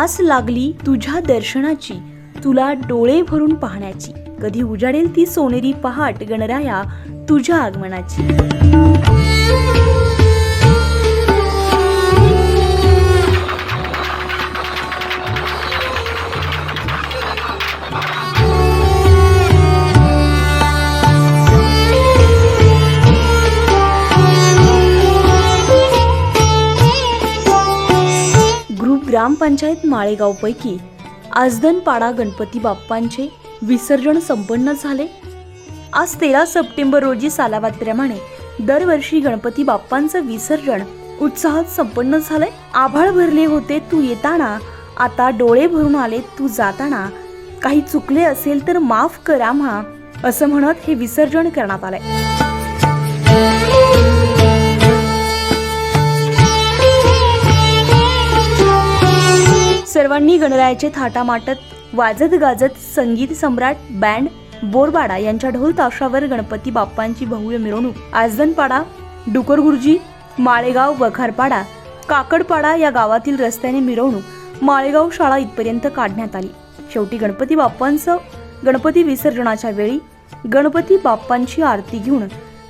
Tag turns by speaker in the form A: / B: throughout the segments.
A: आस लागली तुझ्या दर्शनाची, तुला डोळे भरून पाहण्याची. कधी उजाडेल ती सोनेरी पहाट गणराया तुझ्या आगमनाची. ग्रुप ग्रामपंचायत माळेगावपैकी आजदनपाडा गणपती बाप्पांचे विसर्जन संपन्न झाले. आज 13 सप्टेंबर रोजी सालाबादप्रमाणे दरवर्षी गणपती बाप्पांचं विसर्जन उत्साहात संपन्न झालंय. आभाळ भरले होते तू येताना, आता डोळे भरून आले तू जाताना. काही चुकले असेल तर माफ कर आम्हा, असं म्हणत हे विसर्जन करण्यात आलंय. सर्वांनी गणरायाचे थाटामाटत वाजत गाजत संगीत सम्राट बँड बोरबाडा यांच्या ढोल ताशावर गणपती बाप्पांची भव्य मिरवणूक आजदनपाडा, डुकरगुर्जी, माळेगाव, वखारपाडा, काकडपाडा या गावातील रस्त्याने मिरवणूक माळेगाव शाळा इथपर्यंत काढण्यात आली. शेवटी गणपती विसर्जनाच्या वेळी गणपती बाप्पांची आरती घेऊन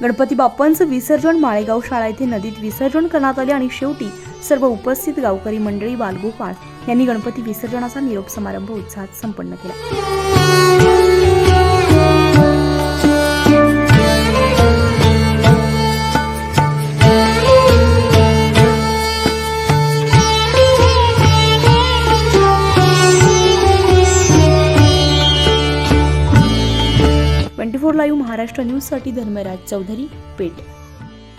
A: गणपती बाप्पांचं विसर्जन माळेगाव शाळा येथे नदीत विसर्जन करण्यात आले आणि शेवटी सर्व उपस्थित गावकरी मंडळी बालगोपाळ यांनी गणपती विसर्जनाचा निरोप समारंभ उत्साहात संपन्न केला. 24 लाईव्ह महाराष्ट्र न्यूज साठी धर्मराज चौधरी, पेठ.